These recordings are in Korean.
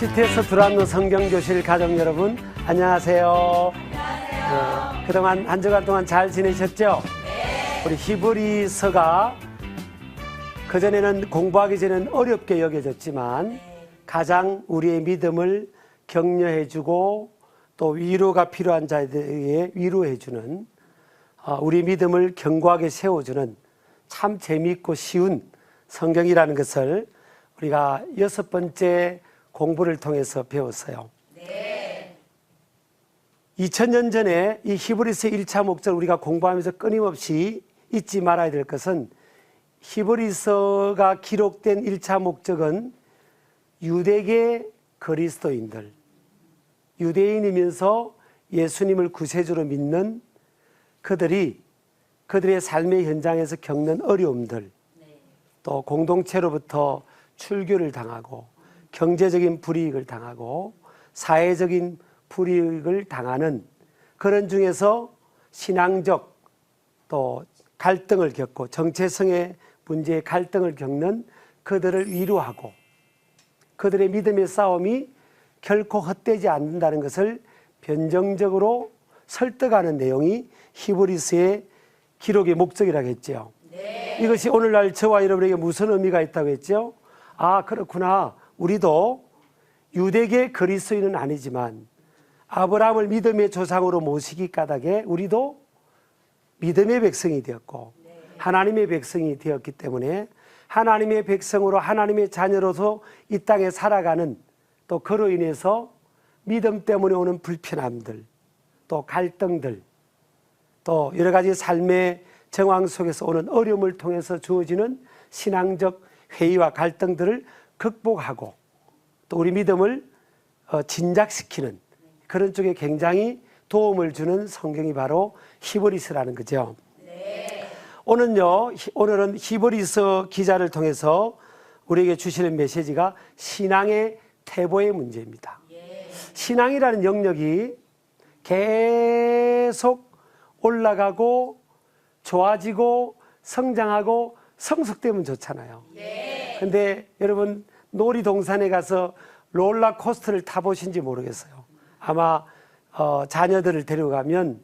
시티에서 들어왔는 성경교실 가족 여러분, 안녕하세요. 그동안 한 주간 동안 잘 지내셨죠? 네. 우리 히브리서가 그전에는 공부하기 전에는 어렵게 여겨졌지만 가장 우리의 믿음을 격려해주고 또 위로가 필요한 자들에게 위로해주는, 우리 믿음을 견고하게 세워주는 참 재미있고 쉬운 성경이라는 것을 우리가 6번째 공부를 통해서 배웠어요. 네. 2000년 전에 이 히브리서 1차 목적을 우리가 공부하면서 끊임없이 잊지 말아야 될 것은, 히브리서가 기록된 1차 목적은 유대계 그리스도인들, 유대인이면서 예수님을 구세주로 믿는 그들이 그들의 삶의 현장에서 겪는 어려움들, 또 공동체로부터 출교를 당하고 경제적인 불이익을 당하고 사회적인 불이익을 당하는 그런 중에서 신앙적 또 갈등을 겪고 정체성의 문제의 갈등을 겪는 그들을 위로하고 그들의 믿음의 싸움이 결코 헛되지 않는다는 것을 변정적으로 설득하는 내용이 히브리서의 기록의 목적이라고 했죠. 네. 이것이 오늘날 저와 여러분에게 무슨 의미가 있다고 했죠? 아, 그렇구나. 우리도 유대계 그리스도인은 아니지만 아브라함을 믿음의 조상으로 모시기 까닭에 우리도 믿음의 백성이 되었고 하나님의 백성이 되었기 때문에 하나님의 백성으로 하나님의 자녀로서 이 땅에 살아가는, 또 그로 인해서 믿음 때문에 오는 불편함들, 또 갈등들, 또 여러 가지 삶의 정황 속에서 오는 어려움을 통해서 주어지는 신앙적 회의와 갈등들을 극복하고 또 우리 믿음을 진작시키는 그런 쪽에 굉장히 도움을 주는 성경이 바로 히브리서라는 거죠. 네. 오늘은 히브리서 기자를 통해서 우리에게 주시는 메시지가 신앙의 태보의 문제입니다. 예. 신앙이라는 영역이 계속 올라가고 좋아지고 성장하고 성숙되면 좋잖아요. 근데 여러분, 놀이동산에 가서 롤러코스터를 타보신지 모르겠어요. 아마 자녀들을 데려가면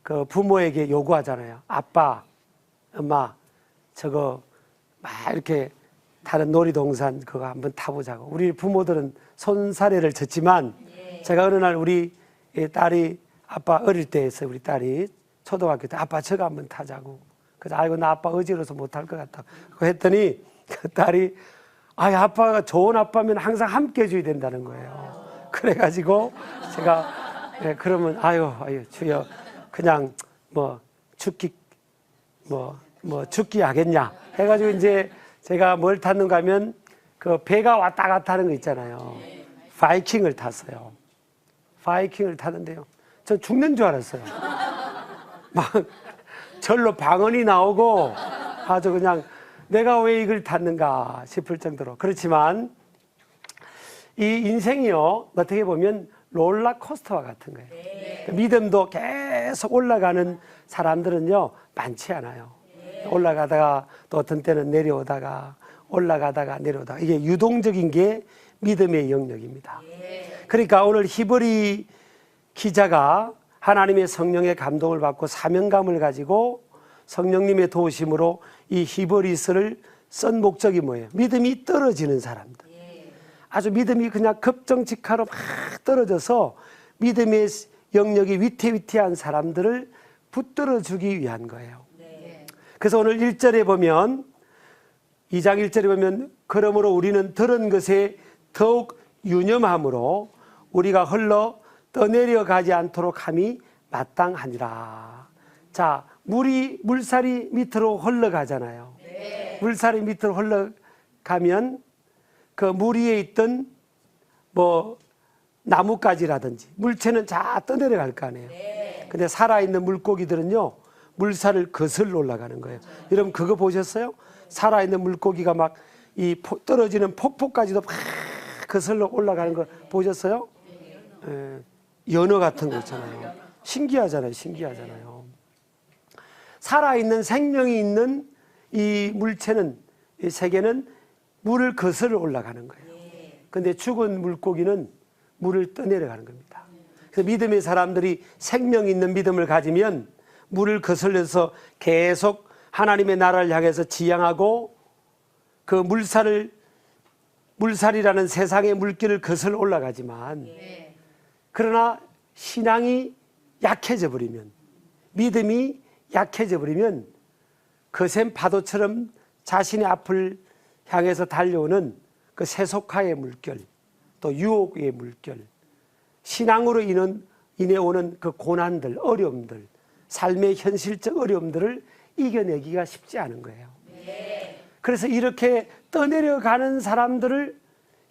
그 부모에게 요구하잖아요. 아빠, 엄마, 저거 막 이렇게 다른 놀이동산 그거 한번 타보자고. 우리 부모들은 손사래를 쳤지만 제가 어느 날 우리 딸이, 아빠 어릴 때 했어요. 우리 딸이 초등학교 때 아빠 저거 한번 타자고. 그래서 아이고 나 아빠 어지러워서 못할 것 같다. 그거 했더니 그 딸이, 아빠가 좋은 아빠면 항상 함께 해줘야 된다는 거예요. 그래가지고 제가 그러면 아유 주여 그냥 죽기 하겠냐 해가지고 이제 제가 뭘 탔는가 하면 그 배가 왔다 갔다 하는 거 있잖아요. 바이킹을 탔어요. 바이킹을 타는데요, 전 죽는 줄 알았어요. 막 절로 방언이 나오고 아주 그냥 내가 왜 이걸 탔는가 싶을 정도로. 그렇지만 이 인생이요, 어떻게 보면 롤러코스터와 같은 거예요. 네. 믿음도 계속 올라가는 사람들은요 많지 않아요. 올라가다가 또 어떤 때는 내려오다가 올라가다가 내려오다가, 이게 유동적인 게 믿음의 영역입니다. 그러니까 오늘 히브리 기자가 하나님의 성령의 감동을 받고 사명감을 가지고 성령님의 도우심으로 이 히브리서를 쓴 목적이 뭐예요? 믿음이 떨어지는 사람들, 아주 믿음이 그냥 급정직하로 막 떨어져서 믿음의 영역이 위태위태한 사람들을 붙들어주기 위한 거예요. 그래서 오늘 1절에 보면, 2장 1절에 보면, 그러므로 우리는 들은 것에 더욱 유념함으로 우리가 흘러 떠내려가지 않도록 함이 마땅하니라. 자, 물살이 밑으로 흘러가잖아요. 네. 물살이 밑으로 흘러가면 그 물 위에 있던 나뭇가지라든지 물체는 다 떠내려갈 거 아니에요. 네. 근데 살아있는 물고기들은요 물살을 거슬러 올라가는 거예요. 여러분 그거 보셨어요? 살아있는 물고기가 막 이 떨어지는 폭포까지도 막 거슬러 올라가는 거 보셨어요? 연어 같은 거 있잖아요. 신기하잖아요. 살아있는 생명이 있는 이 물체는, 이 세계는 물을 거슬러 올라가는 거예요. 근데 죽은 물고기는 물을 떠내려가는 겁니다. 그래서 믿음의 사람들이 생명 있는 믿음을 가지면 물을 거슬려서 계속 하나님의 나라를 향해서 지향하고 그 물살이라는 세상의 물길을 거슬러 올라가지만 그러나 신앙이 약해져 버리면, 믿음이 약해져 버리면 거센 파도처럼 자신의 앞을 향해서 달려오는 그 세속화의 물결, 또 유혹의 물결, 신앙으로 인해 오는 그 고난들, 어려움들, 삶의 현실적 어려움들을 이겨내기가 쉽지 않은 거예요. 그래서 이렇게 떠내려가는 사람들을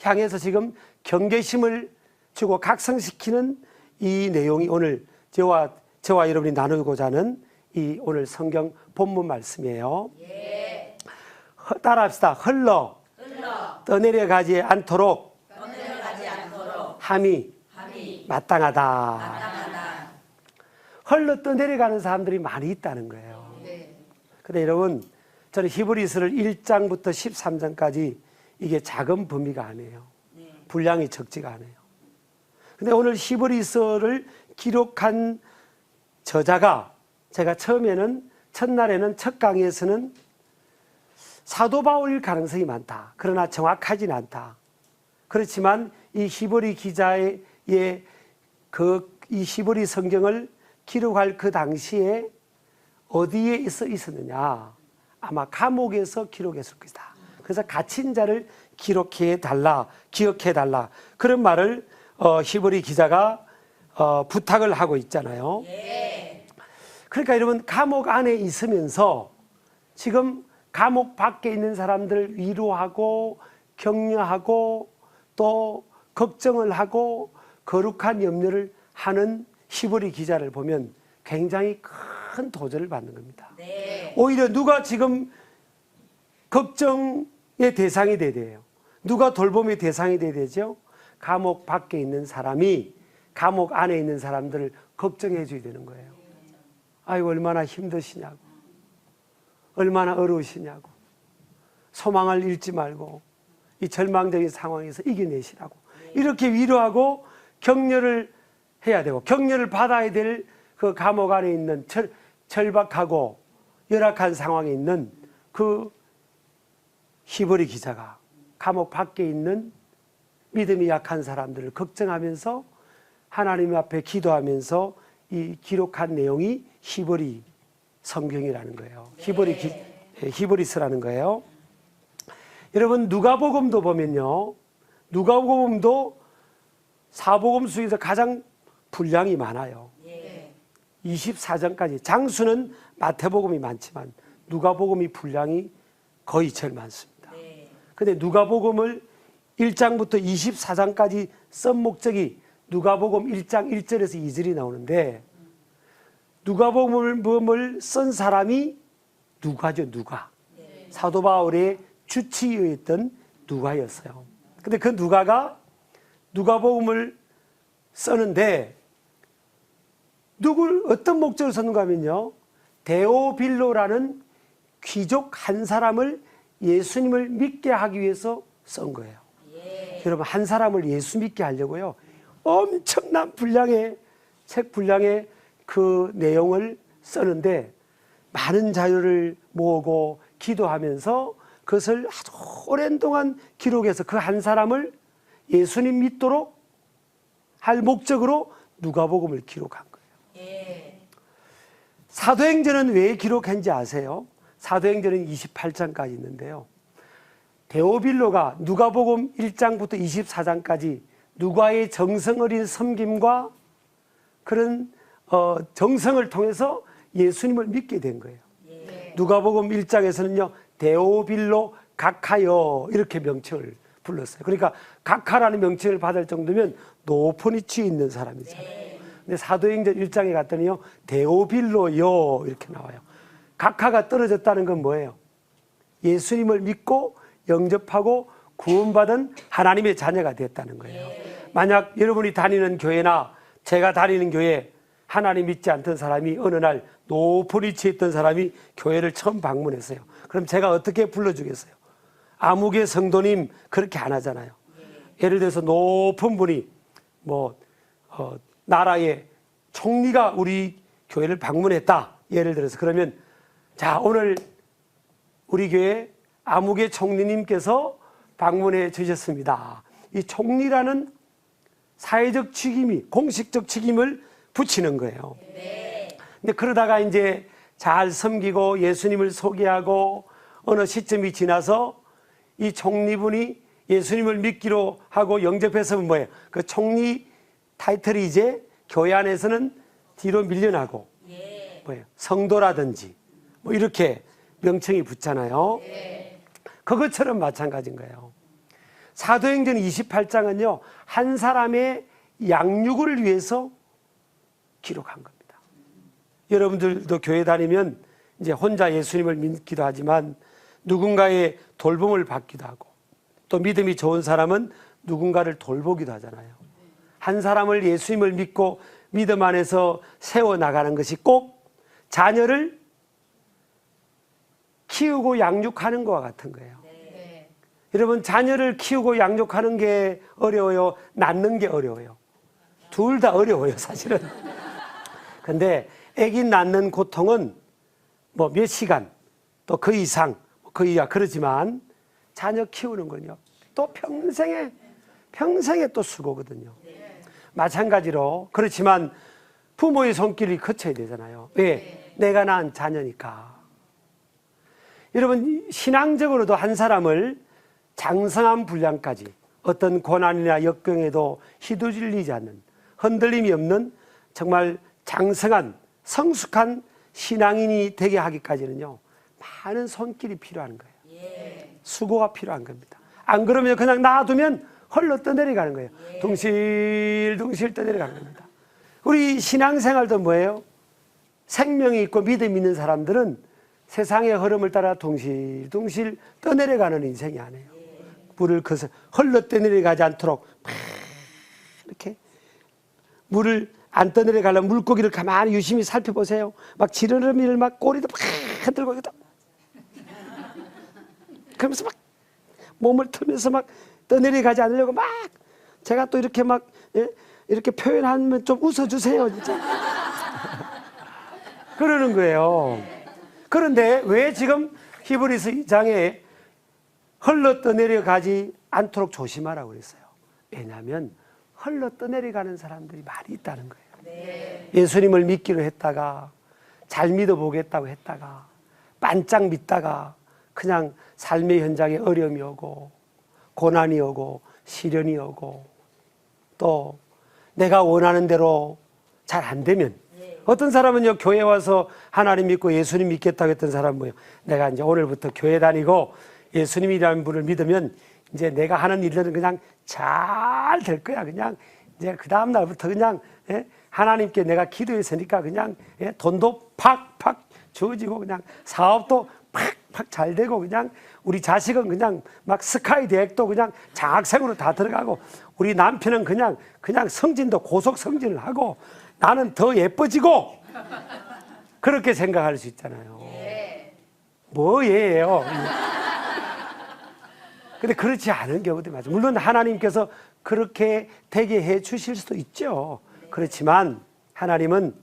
향해서 지금 경계심을 주고 각성시키는 이 내용이 오늘 저와 여러분이 나누고자 하는 이 오늘 성경 본문 말씀이에요. 따라합시다. 흘러 떠내려가지 않도록 함이 마땅하다. 흘러 떠내려가는 사람들이 많이 있다는 거예요. 근데 여러분, 저는 히브리서를 1장부터 13장까지 이게 작은 범위가 아니에요. 분량이 적지가 않아요. 근데 오늘 히브리서를 기록한 저자가, 제가 첫날에는 첫 강의에서는 사도 바울일 가능성이 많다. 그러나 정확하진 않다. 그렇지만 이 히브리 기자의 이 히브리 성경을 기록할 그 당시에 어디에 있었느냐? 아마 감옥에서 기록했을 것이다. 그래서 갇힌 자를 기억해 달라. 그런 말을 히브리 기자가 부탁을 하고 있잖아요. 그러니까 여러분, 감옥 안에 있으면서 지금 감옥 밖에 있는 사람들을 위로하고 격려하고 또 걱정을 하고 거룩한 염려를 하는 히브리 기자를 보면 굉장히 큰 도전을 받는 겁니다. 오히려 누가 지금 걱정의 대상이 돼야 돼요. 누가 돌봄의 대상이 돼야 되죠? 감옥 밖에 있는 사람이 감옥 안에 있는 사람들을 걱정해 줘야 되는 거예요. 아이고, 얼마나 힘드시냐고, 얼마나 어려우시냐고, 소망을 잃지 말고 이 절망적인 상황에서 이겨내시라고 이렇게 위로하고 격려를 해야 되고, 격려를 받아야 될 그 감옥 안에 있는 절박하고 열악한 상황에 있는 그 히브리 기자가 감옥 밖에 있는 믿음이 약한 사람들을 걱정하면서 하나님 앞에 기도하면서 이 기록한 내용이 히브리 성경이라는 거예요. 히브리서라는 거예요. 여러분, 누가복음도 보면요, 누가복음도 사복음 중에서 가장 분량이 많아요. 24장까지. 장수는 마태복음이 많지만 누가복음이 분량이 거의 제일 많습니다. 근데 누가복음을 1장부터 24장까지 쓴 목적이 누가복음 1장 1절에서 2절이 나오는데, 누가복음을 쓴 사람이 누가죠, 누가. 사도 바울의 주치의였던 누가였어요. 근데 그 누가가 누가복음을 쓰는데 어떤 목적으로 썼는가 하면요, 데오빌로라는 귀족 한 사람을 예수님을 믿게 하기 위해서 쓴 거예요. 여러분, 한 사람을 예수 믿게 하려고요, 엄청난 책 분량의 그 내용을 쓰는데 많은 자료를 모으고 기도하면서 그것을 아주 오랜 동안 기록해서 그 한 사람을 예수님 믿도록 할 목적으로 누가복음을 기록한 거예요. 사도행전은 왜 기록한지 아세요? 사도행전은 28장까지 있는데요, 데오빌로가 누가복음 1장부터 24장까지 누가의 정성 어린 섬김과 그런 정성을 통해서 예수님을 믿게 된 거예요. 누가복음 1장에서는요, 데오빌로 각하여 이렇게 명칭을 불렀어요. 그러니까 각하라는 명칭을 받을 정도면 높은 위치에 있는 사람이잖아요. 근데 사도행전 1장에 갔더니요, 데오빌로요 이렇게 나와요. 각하가 떨어졌다는 건 뭐예요? 예수님을 믿고 영접하고 구원받은 하나님의 자녀가 됐다는 거예요. 만약 여러분이 다니는 교회나 제가 다니는 교회 하나님 믿지 않던 사람이 어느 날 높은 위치에 있던 사람이 교회를 처음 방문했어요. 그럼 제가 어떻게 불러주겠어요? 아무개 성도님 그렇게 안 하잖아요. 예를 들어서 높은 분이 나라의 총리가 우리 교회를 방문했다. 예를 들어서 그러면 자, 오늘 우리 교회 아무개 총리님께서 방문해 주셨습니다. 이 총리라는 사회적 책임이, 공식적 책임을 붙이는 거예요. 근데 그러다가 이제 잘 섬기고 예수님을 소개하고 어느 시점이 지나서 이 총리분이 예수님을 믿기로 하고 영접해서 뭐예요? 그 총리 타이틀이 이제 교회 안에서는 뒤로 밀려나고 뭐예요? 성도라든지 뭐 이렇게 명칭이 붙잖아요. 그것처럼 마찬가지인 거예요. 사도행전 28장은요, 한 사람의 양육을 위해서 기록한 겁니다. 여러분들도 교회 다니면 이제 혼자 예수님을 믿기도 하지만 누군가의 돌봄을 받기도 하고 또 믿음이 좋은 사람은 누군가를 돌보기도 하잖아요. 한 사람을 예수님을 믿고 믿음 안에서 세워나가는 것이 꼭 자녀를 키우고 양육하는 것과 같은 거예요. 여러분, 자녀를 키우고 양육하는 게 어려워요? 낳는 게 어려워요? 둘 다 어려워요, 사실은. 근데 아기 낳는 고통은 뭐 몇 시간, 또 그 이상, 그 이하 그러지만 자녀 키우는 건요, 또 평생에 또 수고거든요. 마찬가지로 그렇지만 부모의 손길이 거쳐야 되잖아요. 왜? 내가 낳은 자녀니까. 여러분, 신앙적으로도 한 사람을 장성한 분량까지 어떤 고난이나 역경에도 휘두질리지 않는, 흔들림이 없는 정말 장성한 성숙한 신앙인이 되게 하기까지는요, 많은 손길이 필요한 거예요. 수고가 필요한 겁니다. 안 그러면 그냥 놔두면 헐러 떠내려가는 거예요. 둥실둥실 떠내려가는 겁니다. 우리 신앙생활도 뭐예요? 생명이 있고 믿음이 있는 사람들은 세상의 흐름을 따라 둥실둥실 떠내려가는 인생이 아니에요. 물을 그서 흘러 떠내려가지 않도록 막 이렇게 물을 안 떠내려가려면 물고기를 가만히 유심히 살펴보세요. 막 지느러미를 막 꼬리도 막 흔들고 있다. 그러면서 막 몸을 틀면서 막 떠내려가지 않으려고 막 제가 또 이렇게 막 이렇게 표현하면 좀 웃어주세요, 진짜. 그러는 거예요. 그런데 왜 지금 히브리서 2장에 흘러 떠내려가지 않도록 조심하라고 그랬어요? 왜냐하면 흘러 떠내려가는 사람들이 많이 있다는 거예요. 예수님을 믿기로 했다가 잘 믿어보겠다고 했다가 반짝 믿다가 그냥 삶의 현장에 어려움이 오고 고난이 오고 시련이 오고 또 내가 원하는 대로 잘 안 되면 어떤 사람은요, 교회 와서 하나님 믿고 예수님 믿겠다고 했던 사람은 뭐예요? 내가 이제 오늘부터 교회 다니고 예수님이라는 분을 믿으면 이제 내가 하는 일들은 그냥 잘 될 거야. 그냥 이제 그 다음 날부터 그냥 하나님께 내가 기도했으니까 그냥 돈도 팍팍 주어지고 그냥 사업도 팍팍 잘 되고 그냥 우리 자식은 그냥 막 스카이 대학도 그냥 장학생으로 다 들어가고 우리 남편은 그냥 성진도 고속 성진을 하고 나는 더 예뻐지고 그렇게 생각할 수 있잖아요. 뭐예요? 근데 그렇지 않은 경우도 맞아요. 물론 하나님께서 그렇게 되게 해 주실 수도 있죠. 그렇지만 하나님은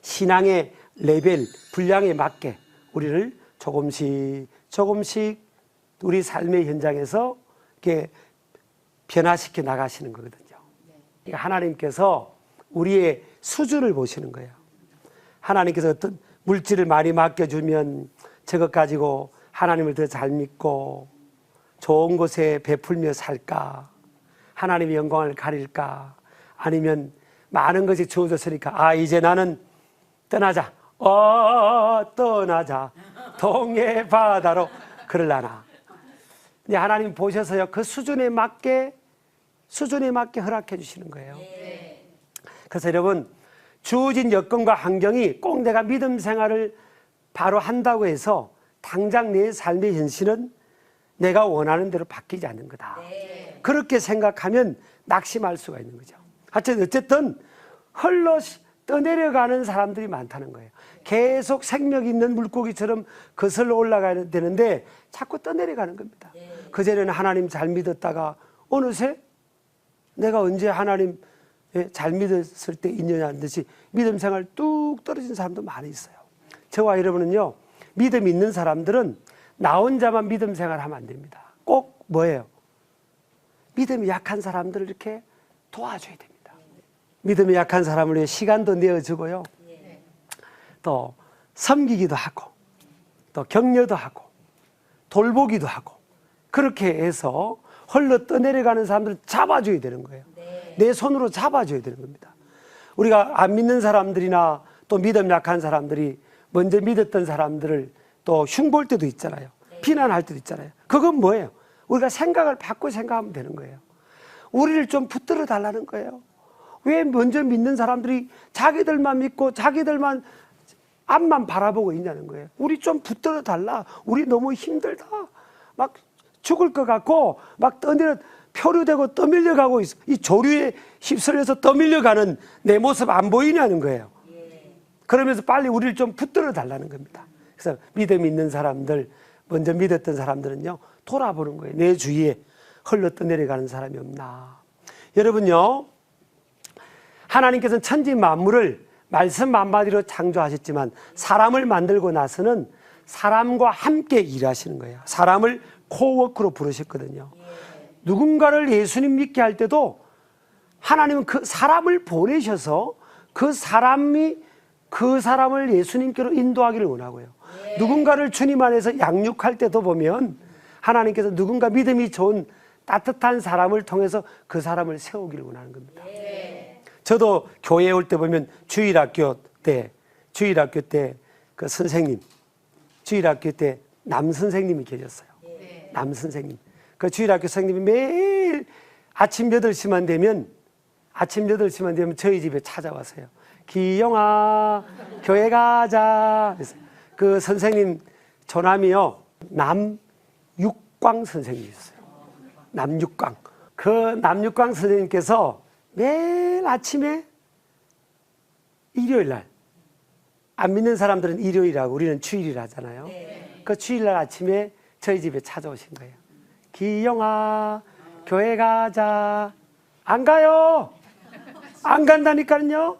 신앙의 레벨, 분량에 맞게 우리를 조금씩 우리 삶의 현장에서 이렇게 변화시켜 나가시는 거거든요. 그러니까 하나님께서 우리의 수준을 보시는 거예요. 하나님께서 어떤 물질을 많이 맡겨주면 저것 가지고 하나님을 더 잘 믿고 좋은 곳에 베풀며 살까? 하나님의 영광을 가릴까? 아니면 많은 것이 주어졌으니까 이제 나는 떠나자. 떠나자. 동해 바다로 그러려나. 근데 하나님 보셔서요, 그 수준에 맞게 허락해 주시는 거예요. 그래서 여러분, 주어진 여건과 환경이 꼭 내가 믿음 생활을 바로 한다고 해서 당장 내 삶의 현실은 내가 원하는 대로 바뀌지 않는 거다. 그렇게 생각하면 낙심할 수가 있는 거죠. 어쨌든 흘러 떠내려가는 사람들이 많다는 거예요. 계속 생명 있는 물고기처럼 거슬러 올라가야 되는데 자꾸 떠내려가는 겁니다. 그전에는 하나님 잘 믿었다가 어느새 내가 언제 하나님 잘 믿었을 때 인연한 듯이 믿음 생활 뚝 떨어진 사람도 많이 있어요. 저와 여러분은요, 믿음 있는 사람들은 나 혼자만 믿음 생활하면 안 됩니다. 꼭 뭐예요? 믿음이 약한 사람들을 이렇게 도와줘야 됩니다. 믿음이 약한 사람을 위해 시간도 내어주고요. 또 섬기기도 하고 또 격려도 하고 돌보기도 하고 그렇게 해서 헐러 떠내려가는 사람들을 잡아줘야 되는 거예요. 내 손으로 잡아줘야 되는 겁니다. 우리가 안 믿는 사람들이나 또 믿음 약한 사람들이 먼저 믿었던 사람들을 또 흉볼 때도 있잖아요. 비난할 때도 있잖아요. 그건 뭐예요? 우리가 생각을 바꾸고 생각하면 되는 거예요. 우리를 좀 붙들어 달라는 거예요. 왜 먼저 믿는 사람들이 자기들만 믿고 자기들만 앞만 바라보고 있냐는 거예요. 우리 좀 붙들어 달라. 우리 너무 힘들다. 막 죽을 것 같고 막 표류되고 떠밀려가고 있어. 이 조류에 휩쓸려서 떠밀려가는 내 모습 안 보이냐는 거예요. 그러면서 빨리 우리를 좀 붙들어 달라는 겁니다. 그래서 믿음 있는 사람들, 먼저 믿었던 사람들은요, 돌아보는 거예요. 내 주위에 흘러 떠내려가는 사람이 없나. 여러분요, 하나님께서는 천지 만물을 말씀 한마디로 창조하셨지만 사람을 만들고 나서는 사람과 함께 일하시는 거예요. 사람을 코워크로 부르셨거든요. 누군가를 예수님 믿게 할 때도 하나님은 그 사람을 보내셔서 그 사람을 예수님께로 인도하기를 원하고요. 누군가를 주님 안에서 양육할 때도 보면 하나님께서 누군가 믿음이 좋은 따뜻한 사람을 통해서 그 사람을 세우기를 원하는 겁니다. 저도 교회에 올 때 보면 주일학교 때 그 선생님, 주일학교 때 남 선생님이 계셨어요. 남 선생님. 그 주일학교 선생님이 매일 아침 8시만 되면 저희 집에 찾아왔어요. 기영아, 교회 가자. 그래서 그 선생님 조남이요, 남육광 선생님이었어요. 남육광. 그 남육광 선생님께서 매일 아침에 일요일 날, 안 믿는 사람들은 일요일하고 우리는 주일이라 하잖아요. 그 주일 날 아침에 저희 집에 찾아오신 거예요. 기영아, 교회 가자. 안 가요. 안 간다니까요.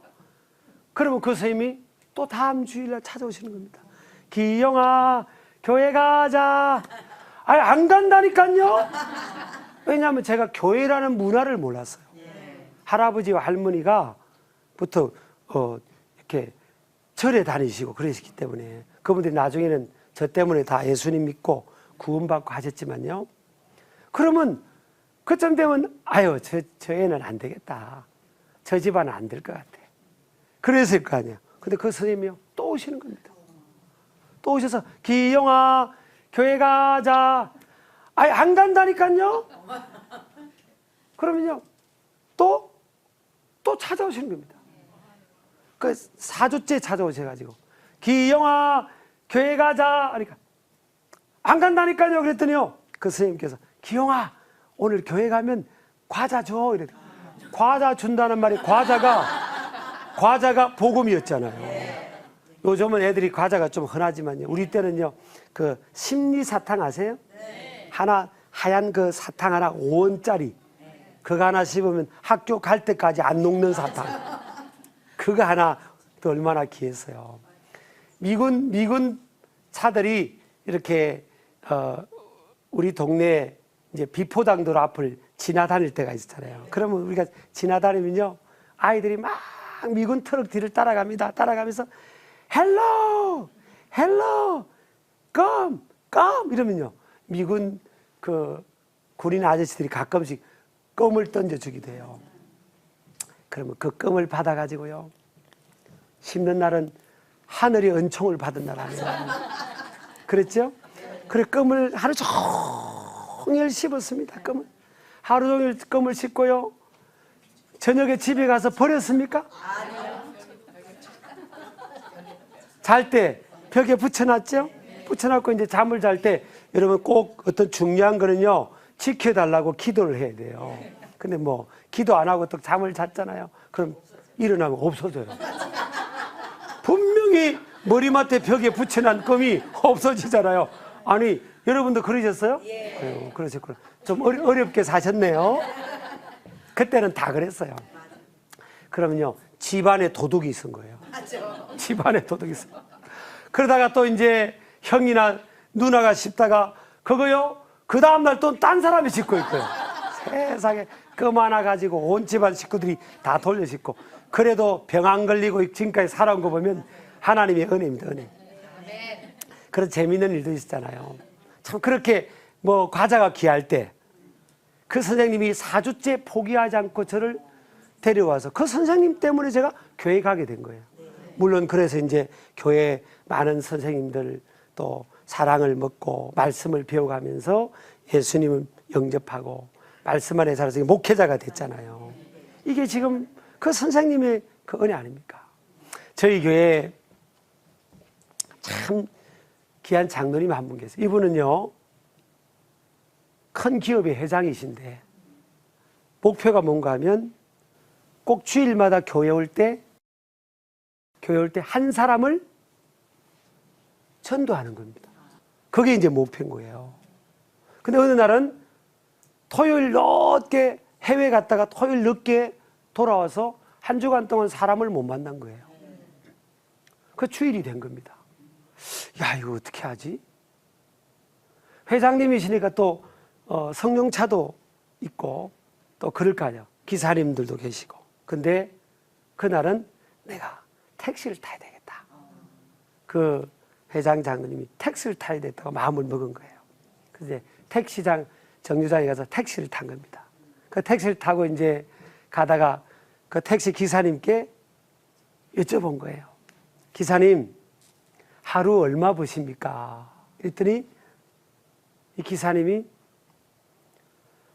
그러면 그 선생님이 또 다음 주일날 찾아오시는 겁니다. 기영아, 교회 가자. 아니, 안 간다니까요. 왜냐하면 제가 교회라는 문화를 몰랐어요. 할아버지와 할머니가 부터 이렇게 절에 다니시고 그러시기 때문에 그분들이 나중에는 저 때문에 다 예수님 믿고 구원받고 하셨지만요. 그러면 그쯤 되면 저 애는 안 되겠다. 저 집안은 안 될 것 같아. 그랬을 거 아니에요. 근데 그 선생님이요, 또 오시는 겁니다. 또 오셔서 기영아, 교회 가자. 아니, 안 간다니까요. 그러면요, 또 찾아오시는 겁니다. 그 4주째 찾아오셔가지고 기영아, 교회 가자. 그러니까 안 간다니까요. 그랬더니요, 그 선생님께서 기영아, 오늘 교회 가면 과자 줘. 이래. 과자 준다는 말이 과자가 복음이었잖아요. 요즘은 애들이 과자가 좀 흔하지만요. 우리 때는요, 그 심리 사탕 아세요? 하나 하얀 그 사탕 하나 5원짜리 그거 하나 씹으면 학교 갈 때까지 안 녹는 사탕. 그거 하나 또 얼마나 귀했어요. 미군 차들이 이렇게 우리 동네 이제 비포장도로 앞을 지나다닐 때가 있잖아요. 그러면 우리가 지나다니면요, 아이들이 막 미군 트럭 뒤를 따라갑니다. 따라가면서 헬로 껌 이러면요, 미군 그 군인 아저씨들이 가끔씩 껌을 던져주기도 해요. 그러면 그 껌을 받아가지고요, 씹는 날은 하늘의 은총을 받은 날 아니에요. 그랬죠? 그래, 껌을 하루 종일 씹었습니다. 껌을 하루 종일 껌을 씹고요, 저녁에 집에 가서 버렸습니까? 아니요. 잘 때 벽에 붙여놨죠? 붙여놨고 이제 잠을 잘 때 여러분 꼭 어떤 중요한 거는요, 지켜달라고 기도를 해야 돼요. 근데 뭐 기도 안 하고 또 잠을 잤잖아요. 그럼 일어나면 없어져요. 분명히 머리맡에 벽에 붙여놓은 껌이 없어지잖아요. 아니, 여러분도 그러셨어요? 그러셨구나. 좀 어렵게 사셨네요. 그때는 다 그랬어요. 그러면요, 집안에 도둑이 있은 거예요. 집안에 도둑이 있어. 그러다가 또 이제 형이나 누나가 씹다가 그거요, 그 다음날 또 딴 사람이 짚고 있고요. 세상에 껌 하나 가지고 온 집안 식구들이 다 돌려 짚고, 그래도 병 안 걸리고 지금까지 살아온 거 보면 하나님의 은혜입니다, 은혜. 그런 재미있는 일도 있었잖아요. 참 그렇게 뭐 과자가 귀할 때 그 선생님이 4주째 포기하지 않고 저를 데려와서 그 선생님 때문에 제가 교회 가게 된 거예요. 물론 그래서 이제 교회 많은 선생님들 또 사랑을 먹고 말씀을 배워가면서 예수님을 영접하고 말씀 안에 살아서 목회자가 됐잖아요. 이게 지금 그 선생님의 그 은혜 아닙니까? 저희 교회에 참 귀한 장로님 한 분 계세요. 이분은요, 큰 기업의 회장이신데 목표가 뭔가 하면 꼭 주일마다 교회 올 때 한 사람을 전도하는 겁니다. 그게 이제 목표인 거예요. 근데 어느 날은 토요일 늦게 해외 갔다가 토요일 늦게 돌아와서 한 주간 동안 사람을 못 만난 거예요. 그 주일이 된 겁니다. 야, 이거 어떻게 하지? 회장님이시니까 또 성령차도 있고 또 그럴 거 아니에요. 기사님들도 계시고. 근데 그날은 내가 택시를 타야 되겠다. 그 회장 장로님이 택시를 타야 됐다고 마음을 먹은 거예요. 그래서 택시장 정류장에 가서 택시를 탄 겁니다. 그 택시를 타고 이제 가다가 그 택시 기사님께 여쭤본 거예요. 기사님, 하루 얼마 버십니까? 그랬더니 이 기사님이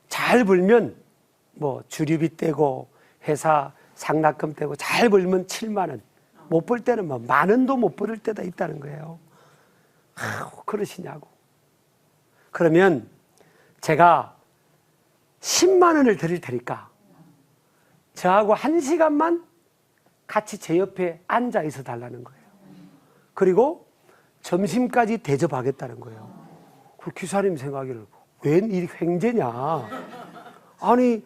잘 벌면 뭐 주류비 떼고 회사 상납금 떼고 잘 벌면 7만 원, 못 벌 때는 뭐 만 원도 못 벌을 때도 있다는 거예요. 그러시냐고. 그러면 제가 10만 원을 드릴 테니까 저하고 1시간만 같이 제 옆에 앉아 있어 달라는 거예요. 그리고 점심까지 대접하겠다는 거예요. 그 기사님 생각에는 웬 이 횡재냐. 아니,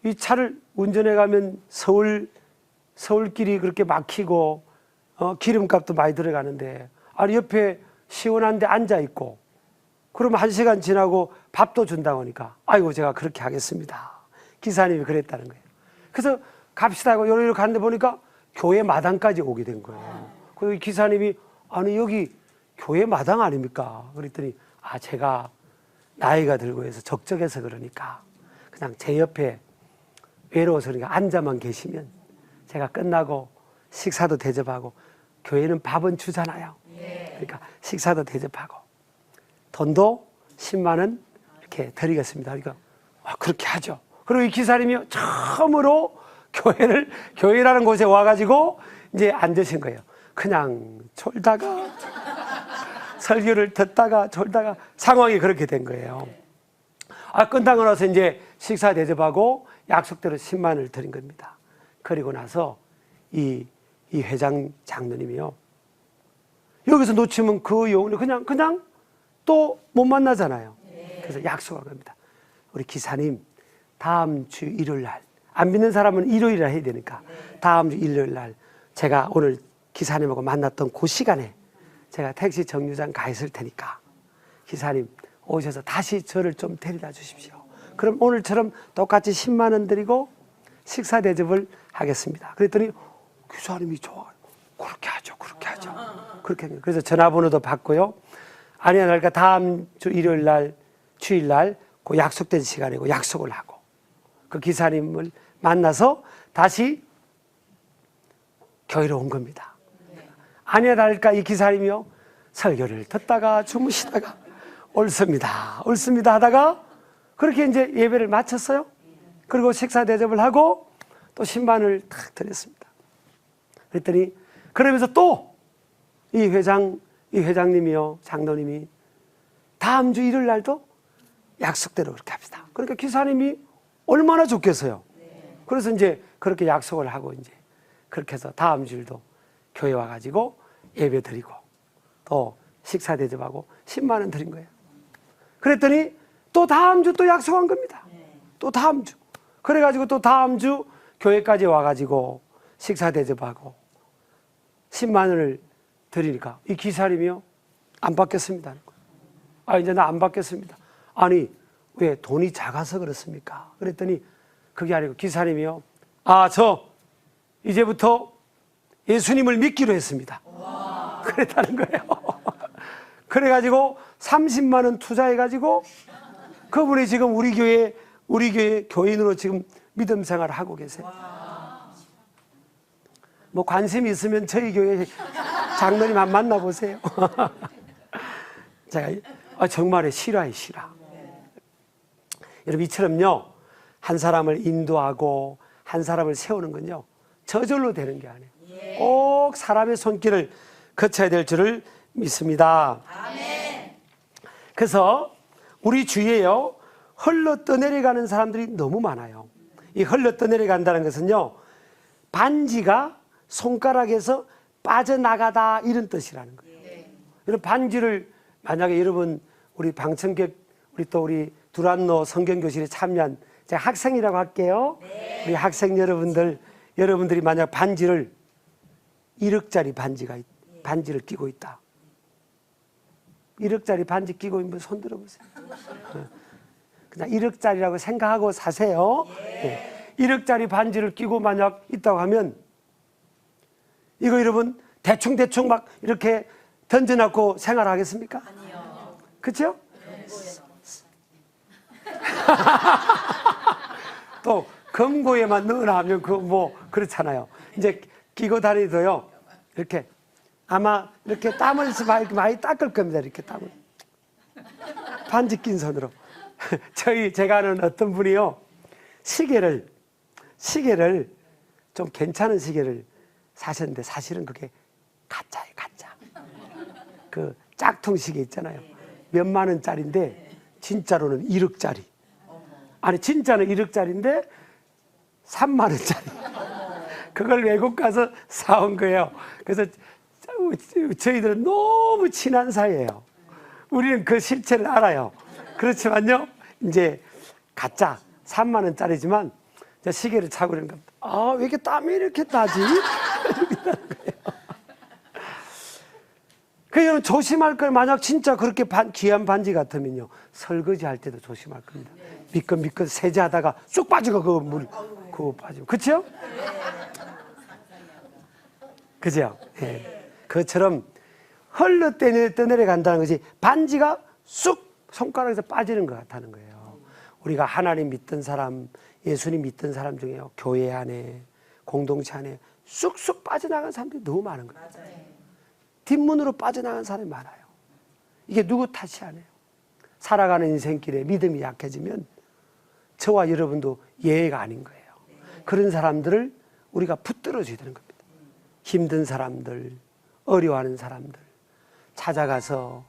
이 차를 운전해 가면 서울길이 그렇게 막히고 기름값도 많이 들어가는데, 아니 옆에 시원한 데 앉아 있고 그러면 1시간 지나고 밥도 준다고 하니까 아이고 제가 그렇게 하겠습니다. 기사님이 그랬다는 거예요. 그래서 갑시다 하고 요리로 갔는데 보니까 교회 마당까지 오게 된 거예요. 그리고 기사님이 아니 여기 교회 마당 아닙니까? 그랬더니 제가 나이가 들고 해서 적적해서 그러니까 그냥 제 옆에 외로워서 그러니까 앉아만 계시면 제가 끝나고 식사도 대접하고 교회는 밥은 주잖아요. 그러니까 식사도 대접하고 돈도 10만 원 이렇게 드리겠습니다. 그러니까 그렇게 하죠. 그리고 이 기사님이 처음으로 교회라는 곳에 와가지고 이제 앉으신 거예요. 그냥 졸다가 설교를 듣다가 졸다가 상황이 그렇게 된 거예요. 끝나고 나서 이제 식사 대접하고 약속대로 10만 원을 드린 겁니다. 그리고 나서 이 회장 장로님이요, 여기서 놓치면 그 영혼이 그냥 또 못 만나잖아요. 그래서 약속한 겁니다. 우리 기사님, 다음 주 일요일 날, 안 믿는 사람은 일요일날 해야 되니까 다음 주 일요일 날 제가 오늘 기사님하고 만났던 그 시간에 제가 택시 정류장 가 있을 테니까 기사님 오셔서 다시 저를 좀 데려다 주십시오. 그럼 오늘처럼 똑같이 10만 원 드리고 식사 대접을 하겠습니다. 그랬더니 기사님이 좋아. 그렇게 하죠. 그렇게 하죠. 그래서 전화번호도 받고요. 아니야, 그러니까 다음 주 일요일 날, 주일 날 그 약속된 시간이고 약속을 하고 그 기사님을 만나서 다시 교회로 온 겁니다. 아니야, 다를까 이 기사님이요, 설교를 듣다가 주무시다가 옳습니다 하다가 그렇게 이제 예배를 마쳤어요. 그리고 식사 대접을 하고 또 10만 원을 탁 드렸습니다. 그랬더니 그러면서 또 이 회장님이요, 장로님이 다음 주 일요일 날도 약속대로 그렇게 합시다. 그러니까 기사님이 얼마나 좋겠어요. 그래서 이제 그렇게 약속을 하고 이제 그렇게 해서 다음 주일도 교회 와가지고 예배 드리고 또 식사 대접하고 10만 원 드린 거예요. 그랬더니 또 다음 주 또 약속한 겁니다. 또 다음 주. 그래가지고 또 다음 주 교회까지 와가지고 식사 대접하고 10만 원을 드리니까 이 기사님이요, 안 받겠습니다. 아, 이제 나 안 받겠습니다. 아니, 왜 돈이 작아서 그렇습니까? 그랬더니 그게 아니고 기사님이요, 아, 저 이제부터 예수님을 믿기로 했습니다. 그랬다는 거예요. 그래가지고 30만 원 투자해가지고 그분이 지금 우리 교회 교인으로 지금 믿음 생활을 하고 계세요. 뭐 관심이 있으면 저희 교회 장로님 한 만나보세요. 제가 정말에 실화예요, 실화. 여러분, 이처럼요, 한 사람을 인도하고 한 사람을 세우는 건요, 저절로 되는 게 아니에요. 꼭 사람의 손길을 거쳐야 될 줄을 믿습니다. 그래서 우리 주위에요, 흘러 떠내려가는 사람들이 너무 많아요. 이 흘러 떠내려간다는 것은요, 반지가 손가락에서 빠져나가다, 이런 뜻이라는 거예요. 여러분, 반지를 만약에 여러분, 우리 방청객, 우리 두란노 성경교실에 참여한, 제가 학생이라고 할게요. 우리 학생 여러분들이 만약 반지를 1억짜리 반지를 끼고 있다. 1억짜리 반지 끼고 있는 분 손 들어보세요. 그냥 1억짜리라고 생각하고 사세요. 1억짜리 반지를 끼고 만약 있다고 하면 이거 여러분 대충 막 이렇게 던져놓고 생활하겠습니까? 아니요. 그렇죠? 또 금고에만 넣어놔면 그렇잖아요. 이제 끼고 다니도요, 이렇게 아마 이렇게 땀을 많이 닦을 겁니다. 이렇게 땀을 반지 낀 손으로. 제가 아는 어떤 분이요, 시계를 좀 괜찮은 시계를 사셨는데 사실은 그게 가짜예요, 가짜. 그 짝퉁 시계 있잖아요. 몇만 원짜리인데 진짜로는 1억짜리. 아니, 진짜는 1억짜리인데 3만 원짜리. 그걸 외국 가서 사온 거예요. 그래서 저희들은 너무 친한 사이예요. 우리는 그 실체를 알아요. 그렇지만요, 이제 가짜 3만 원짜리지만 시계를 차고 그러는 겁니다. 아, 왜 이렇게 땀이 이렇게 나지? 그러면 조심할 걸, 만약 진짜 그렇게 귀한 반지 같으면요, 설거지 할 때도 조심할 겁니다. 미끌미끌 세제하다가 쑥 빠지고 그거 빠지고. 그렇죠? 그죠? 예. 그것처럼 흘러 떠내려간다는 것이 반지가 쑥 손가락에서 빠지는 것 같다는 거예요. 우리가 하나님 믿던 사람, 예수님 믿던 사람 중에요, 교회 안에, 공동체 안에 쑥쑥 빠져나간 사람들이 너무 많은 거예요. 뒷문으로 빠져나간 사람이 많아요. 이게 누구 탓이 아니에요. 살아가는 인생길에 믿음이 약해지면 저와 여러분도 예외가 아닌 거예요. 그런 사람들을 우리가 붙들어줘야 되는 겁니다. 힘든 사람들, 어려워하는 사람들 찾아가서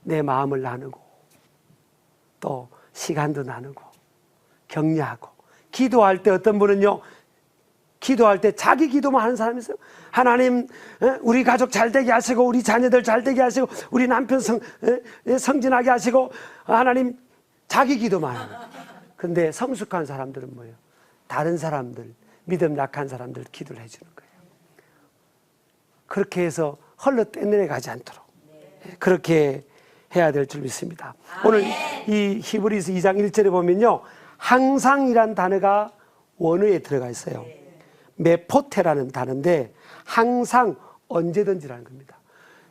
내 마음을 나누고 또 시간도 나누고 격려하고, 기도할 때 어떤 분은요, 기도할 때 자기 기도만 하는 사람이 있어요. 하나님, 우리 가족 잘 되게 하시고, 우리 자녀들 잘 되게 하시고, 우리 남편 성진하게 하시고, 하나님, 자기 기도만 하는. 근데 성숙한 사람들은 뭐예요? 다른 사람들, 믿음 약한 사람들 기도를 해주는 거예요. 그렇게 해서 헐러 떠내려가지 않도록 그렇게 해야 될 줄 믿습니다. 오늘 이 히브리서 2장 1절에 보면요, 항상이란 단어가 원어에 들어가 있어요. 메포테라는 단어인데 항상, 언제든지라는 겁니다.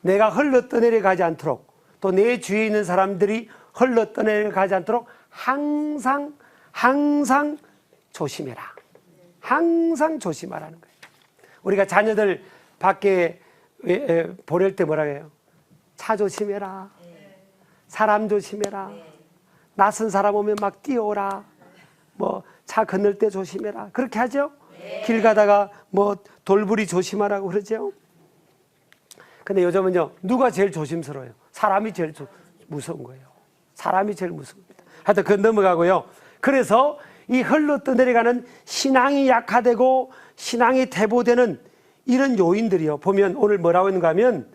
내가 흘러 떠내려가지 않도록, 또 내 주위에 있는 사람들이 흘러 떠내려가지 않도록 항상 조심해라. 항상 조심하라는 거예요. 우리가 자녀들 밖에 보낼 때 뭐라고 해요? 차 조심해라. 사람 조심해라. 낯선 사람 오면 막 뛰어오라. 뭐 차 건널 때 조심해라. 그렇게 하죠? 길 가다가 뭐 돌부리 조심하라고 그러죠? 근데 요즘은요, 누가 제일 조심스러워요? 사람이 제일 무서운 거예요. 사람이 제일 무섭니다. 하여튼 그건 넘어가고요. 그래서 이 흘러 떠내려가는 신앙이 약화되고 신앙이 퇴보되는 이런 요인들이요, 보면 오늘 뭐라고 했는가 하면,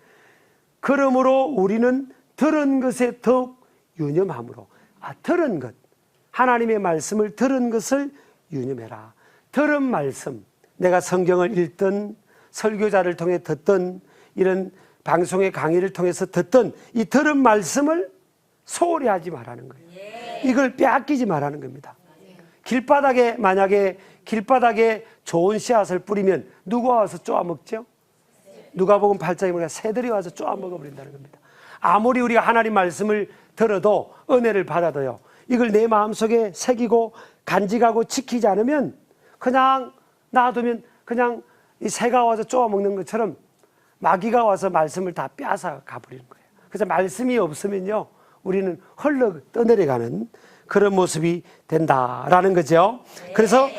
그러므로 우리는 들은 것에 더욱 유념함으로, 들은 것, 하나님의 말씀을 들은 것을 유념해라. 들은 말씀, 내가 성경을 읽든 설교자를 통해 듣든 이런 방송의 강의를 통해서 듣든 이 들은 말씀을 소홀히 하지 말라는 거예요. 이걸 빼앗기지 말라는 겁니다. 길바닥에 만약에 길바닥에 좋은 씨앗을 뿌리면 누가 와서 쪼아 먹죠? 누가복음 8장에 보니까 새들이 와서 쪼아 먹어버린다는 겁니다. 아무리 우리가 하나님 말씀을 들어도 은혜를 받아도요, 이걸 내 마음속에 새기고 간직하고 지키지 않으면 그냥 놔두면 그냥 이 새가 와서 쪼아 먹는 것처럼 마귀가 와서 말씀을 다 빼앗아 가버리는 거예요. 그래서 말씀이 없으면요, 우리는 헐러 떠내려가는 그런 모습이 된다라는 거죠. 그래서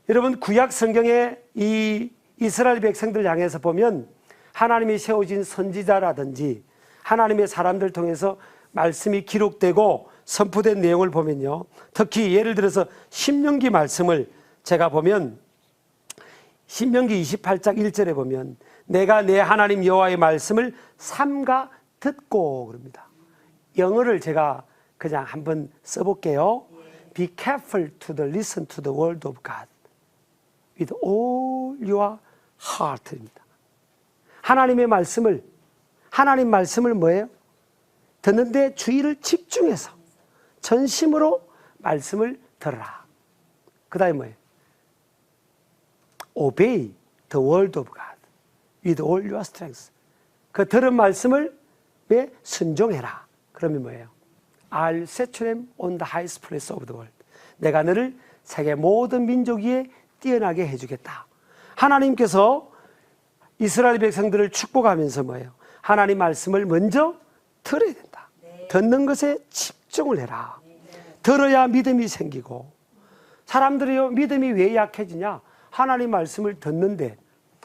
여러분, 구약 성경에 이 이스라엘 백성들 향해서 보면 하나님이 세워진 선지자라든지 하나님의 사람들 통해서 말씀이 기록되고 선포된 내용을 보면요, 특히 예를 들어서 신명기 말씀을 제가 보면 신명기 28장 1절에 보면 내가 내 하나님 여호와의 말씀을 삼가 듣고 그럽니다. 영어를 제가 그냥 한번 써볼게요. Be careful to listen to the word of God with all your heart입니다. 하나님의 말씀을, 하나님 말씀을 뭐예요? 듣는데 주의를 집중해서 전심으로 말씀을 들어라. 그 다음에 뭐예요? Obey the word of God with all your strength. 그 들은 말씀을 왜 순종해라. 그러면 뭐예요? I'll set them on the highest place of the world. 내가 너를 세계 모든 민족 위에 뛰어나게 해주겠다. 하나님께서 이스라엘 백성들을 축복하면서 뭐예요? 하나님 말씀을 먼저 들어야 된다. 듣는 것에 집중을 해라. 들어야 믿음이 생기고, 사람들이요, 믿음이 왜 약해지냐? 하나님 말씀을 듣는데,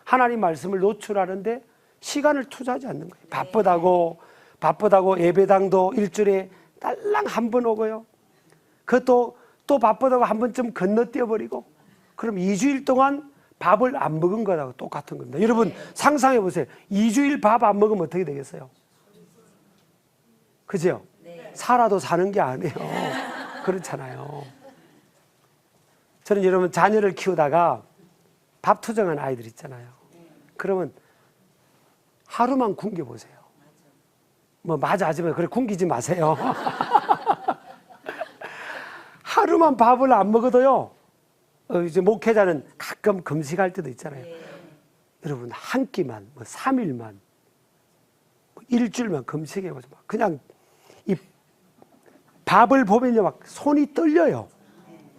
하나님 말씀을 노출하는데 시간을 투자하지 않는 거예요. 바쁘다고 예배당도 일주일에 딸랑 한 번 오고요. 그것도 또 바쁘다고 한 번쯤 건너뛰어버리고, 그럼 2주일 동안 밥을 안 먹은 거하고 똑같은 겁니다. 여러분 상상해 보세요. 2주일 밥 안 먹으면 어떻게 되겠어요? 그죠? 살아도 사는 게 아니에요. 그렇잖아요. 저는 여러분 자녀를 키우다가 밥 투정한 아이들 있잖아요. 그러면 하루만 굶겨보세요. 뭐 맞아 하지만 그래 굶기지 마세요. 하루만 밥을 안 먹어도요, 이제 목회자는 가끔 금식할 때도 있잖아요. 여러분 한 끼만, 뭐 3일만, 뭐 일주일만 금식해보죠. 그냥 이 밥을 보면요, 막 손이 떨려요.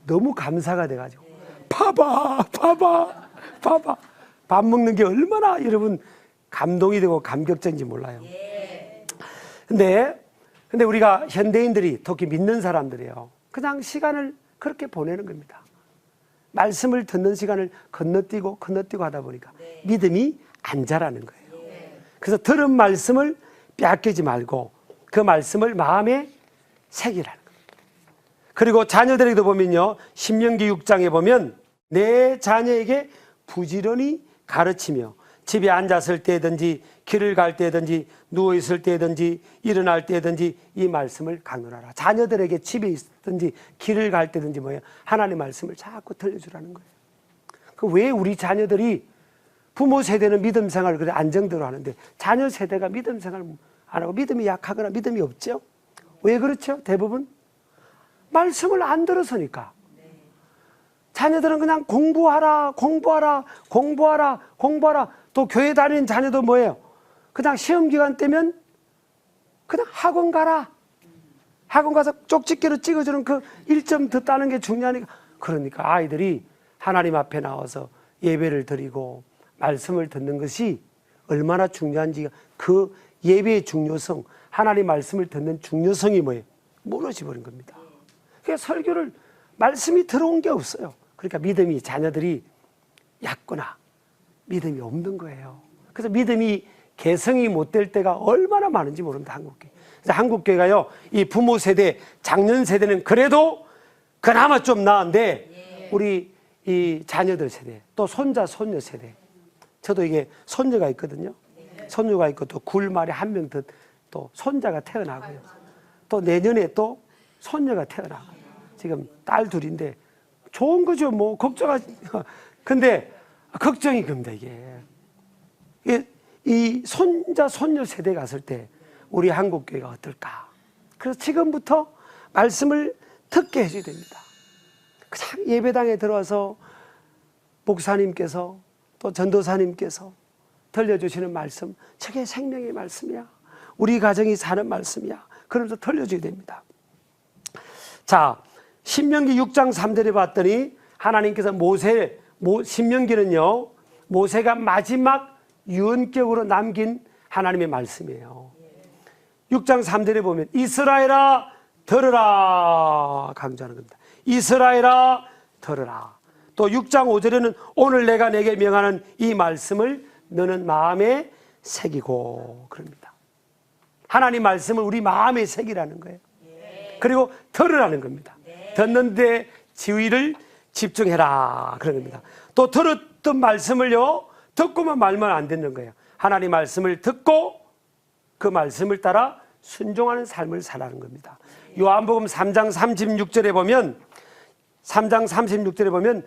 너무 감사가 돼가지고. 봐봐. 밥 먹는 게 얼마나 여러분 감동이 되고 감격적인지 몰라요. 근데 우리가 현대인들이, 특히 믿는 사람들이요, 그냥 시간을 그렇게 보내는 겁니다. 말씀을 듣는 시간을 건너뛰고 하다 보니까 믿음이 안 자라는 거예요. 그래서 들은 말씀을 빼앗기지 말고 그 말씀을 마음에 새기라는 거예요. 그리고 자녀들에게도 보면요, 신명기 6장에 보면 내 자녀에게 부지런히 가르치며 집에 앉았을 때든지 길을 갈 때든지 누워있을 때든지 일어날 때든지 이 말씀을 강론하라. 자녀들에게 집에 있든지 길을 갈 때든지 뭐예요? 하나님의 말씀을 자꾸 들려주라는 거예요. 왜 우리 자녀들이 부모 세대는 믿음 생활을 그래 안정대로 하는데 자녀 세대가 믿음 생활 안 하고 믿음이 약하거나 믿음이 없죠? 왜 그렇죠? 대부분 말씀을 안 들어서니까. 자녀들은 그냥 공부하라. 또 교회 다니는 자녀도 뭐예요? 그냥 시험 기간 때면 그냥 학원 가라. 학원 가서 쪽집게로 찍어주는 그 1점 더 따는 게 중요하니까. 그러니까 아이들이 하나님 앞에 나와서 예배를 드리고 말씀을 듣는 것이 얼마나 중요한지, 그 예배의 중요성, 하나님 말씀을 듣는 중요성이 뭐예요? 무너져버린 겁니다. 그러니까 설교를 말씀이 들어온 게 없어요. 그러니까 믿음이, 자녀들이 얕거나 믿음이 없는 거예요. 그래서 믿음이 개성이 못 될 때가 얼마나 많은지 모릅니다. 한국교회. 그래서 한국교회가요, 이 부모 세대, 장년 세대는 그래도 그나마 좀 나은데 우리 이 자녀들 세대, 또 손자, 손녀 세대, 저도 이게 손녀가 있거든요. 손녀가 있고 또 굴말에 한 명 더 또 손자가 태어나고요. 또 내년에 또 손녀가 태어나. 지금 딸 둘인데 좋은 거죠. 뭐 걱정하지. 근데 걱정이 겁니다. 이 손자 손녀 세대 갔을 때 우리 한국 교회가 어떨까? 그래서 지금부터 말씀을 듣게 해줘야 됩니다. 그냥 예배당에 들어와서 목사님께서 또 전도사님께서 들려주시는 말씀, 저게 생명의 말씀이야. 우리 가정이 사는 말씀이야. 그러면서 들려줘야 됩니다. 자, 신명기 6장 3절에 봤더니 하나님께서 신명기는요, 모세가 마지막 유언격으로 남긴 하나님의 말씀이에요. 6장 3절에 보면 이스라엘아 들으라 강조하는 겁니다. 이스라엘아 들으라. 또 6장 5절에는 오늘 내가 내게 명하는 이 말씀을 너는 마음에 새기고 그럽니다. 하나님 말씀을 우리 마음에 새기라는 거예요. 그리고 들으라는 겁니다. 듣는 데 지위를 집중해라 그런 겁니다. 또 들었던 말씀을요, 듣고만 말면 안 되는 거예요. 하나님 말씀을 듣고 그 말씀을 따라 순종하는 삶을 살라는 겁니다. 요한복음 3장 36절에 보면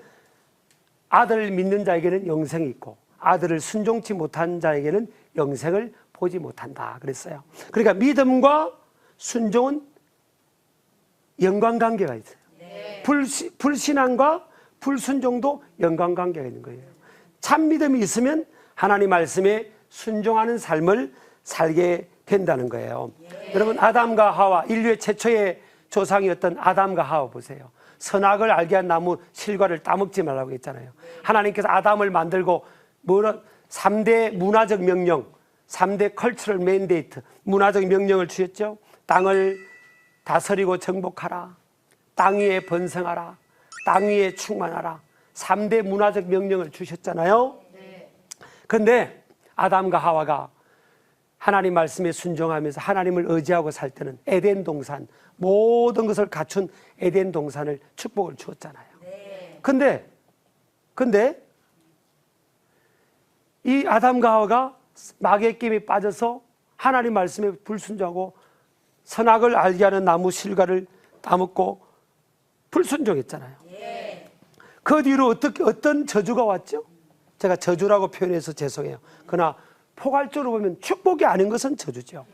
아들을 믿는 자에게는 영생이 있고 아들을 순종치 못한 자에게는 영생을 보지 못한다 그랬어요. 그러니까 믿음과 순종은 연관관계가 있어요. 불신앙과 불순종도 연관관계가 있는 거예요. 참 믿음이 있으면 하나님 말씀에 순종하는 삶을 살게 된다는 거예요. 여러분, 아담과 하와, 인류의 최초의 조상이었던 아담과 하와 보세요. 선악을 알게 한 나무 실과를 따먹지 말라고 했잖아요. 하나님께서 아담을 만들고 3대 문화적 명령, 3대 컬처럴 맨데이트, 문화적 명령을 주셨죠. 땅을 다스리고 정복하라, 땅 위에 번성하라, 땅 위에 충만하라, 3대 문화적 명령을 주셨잖아요. 그런데 아담과 하와가 하나님 말씀에 순종하면서 하나님을 의지하고 살 때는 에덴 동산, 모든 것을 갖춘 에덴 동산을 축복을 주었잖아요. 근데 이 아담과 하와가 마귀의 게임에 빠져서 하나님 말씀에 불순종하고 선악을 알게 하는 나무 실과를 따먹고 불순종했잖아요. 그 뒤로 어떤 저주가 왔죠? 제가 저주라고 표현해서 죄송해요. 그러나 포괄적으로 보면 축복이 아닌 것은 저주죠.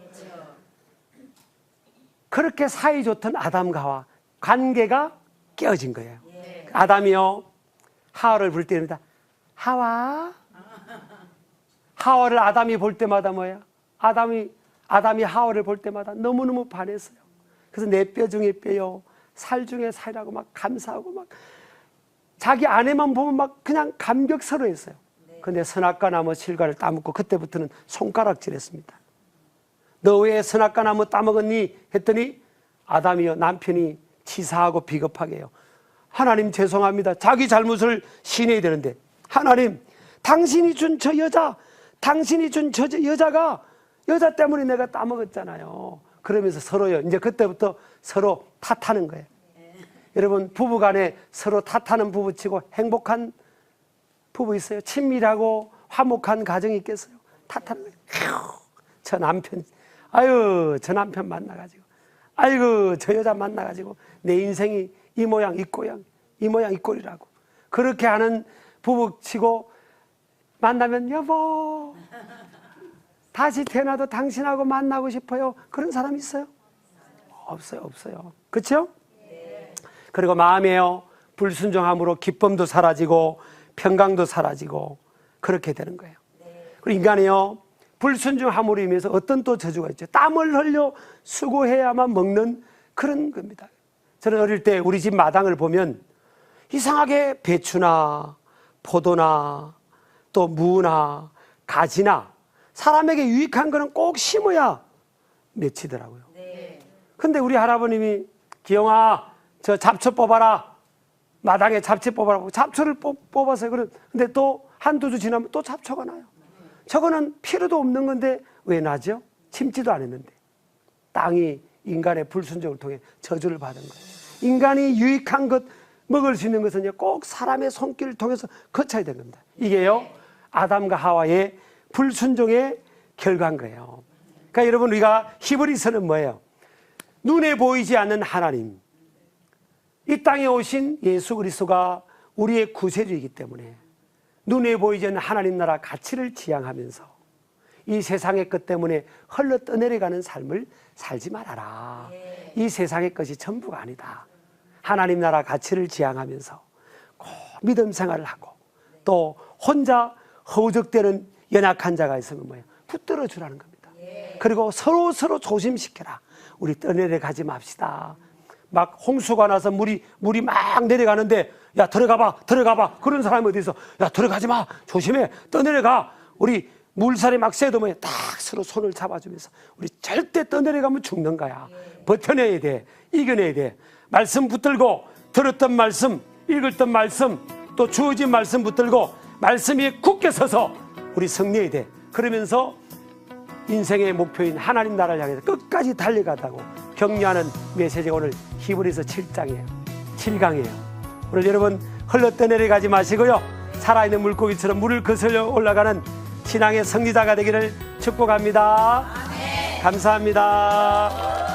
그렇게 사이 좋던 아담과 하와 관계가 깨어진 거예요. 아담이요, 하와를 부를 때입니다. 하와. 하와를 아담이 볼 때마다 뭐예요? 아담이 하와를 볼 때마다 너무너무 반했어요. 그래서 내 뼈 중에 뼈요, 살 중에 살이라고 막 감사하고 막 자기 아내만 보면 막 그냥 감격스러워했어요. 근데 선악과 나무 실과를 따먹고 그때부터는 손가락질했습니다. 너 왜 선악과 나무 따먹었니? 했더니 아담이요, 남편이 치사하고 비겁하게 해요. 하나님 죄송합니다. 자기 잘못을 시인해야 되는데 하나님, 당신이 준 저 여자, 당신이 준 저 여자가 여자 때문에 내가 따먹었잖아요. 그러면서 서로요, 이제 그때부터 서로 탓하는 거예요. 여러분, 부부간에 서로 탓하는 부부치고 행복한 부부 있어요? 친밀하고 화목한 가정이 있겠어요? 탓하는 거예요. 저 남편, 저 남편 만나가지고, 아이고 저 여자 만나가지고 내 인생이 이 모양 이 꼴이야, 이 모양 이 꼴이라고 그렇게 하는 부부치고 만나면 여보 다시 태어나도 당신하고 만나고 싶어요. 그런 사람 있어요? 없어요. 그렇죠? 그리고 마음에요, 불순종함으로 기쁨도 사라지고 평강도 사라지고 그렇게 되는 거예요. 그리고 인간이요, 불순종함으로 인해서 어떤 또 저주가 있죠. 땀을 흘려 수고해야만 먹는 그런 겁니다. 저는 어릴 때 우리 집 마당을 보면 이상하게 배추나 포도나 또 무나 가지나 사람에게 유익한 거는 꼭 심어야 맺히더라고요. 근데 우리 할아버님이 기영아 저 잡초 뽑아라, 마당에 잡초 뽑아라고 잡초를 뽑았어요. 근데 또 한두 주 지나면 또 잡초가 나요. 저거는 필요도 없는 건데 왜 나죠? 심지도 안 했는데. 땅이 인간의 불순종을 통해 저주를 받은 거예요. 인간이 유익한 것, 먹을 수 있는 것은 꼭 사람의 손길을 통해서 거쳐야 되는 겁니다. 이게요, 아담과 하와의 불순종의 결과인 거예요. 그러니까 여러분, 우리가 히브리서는 뭐예요? 눈에 보이지 않는 하나님, 이 땅에 오신 예수 그리스도가 우리의 구세주이기 때문에 눈에 보이지 않는 하나님 나라 가치를 지향하면서 이 세상의 것 때문에 흘러 떠내려가는 삶을 살지 말아라. 이 세상의 것이 전부가 아니다. 하나님 나라 가치를 지향하면서 꼭 믿음 생활을 하고, 또 혼자 허우적대는 연약한 자가 있으면 뭐예요? 붙들어 주라는 겁니다. 그리고 서로 조심시켜라. 우리 떠내려가지 맙시다. 막 홍수가 나서 물이 막 내려가는데, 야 들어가봐 그런 사람이 어디 있어? 야 들어가지 마, 조심해, 떠내려가. 우리 물살이 막 새도 뭐야, 딱 서로 손을 잡아주면서 우리 절대 떠내려가면 죽는 거야. 버텨내야 돼, 이겨내야 돼. 말씀 붙들고, 들었던 말씀, 읽었던 말씀, 또 주어진 말씀 붙들고 말씀 위에 굳게 서서 우리 승리해야 돼. 그러면서 인생의 목표인 하나님 나라를 향해서 끝까지 달려가다고 격려하는 메시지가 오늘 히브리서 7장이에요. 7강이에요. 오늘 여러분 흘러떠내려가지 마시고요, 살아있는 물고기처럼 물을 거슬러 올라가는 신앙의 승리자가 되기를 축복합니다. 감사합니다.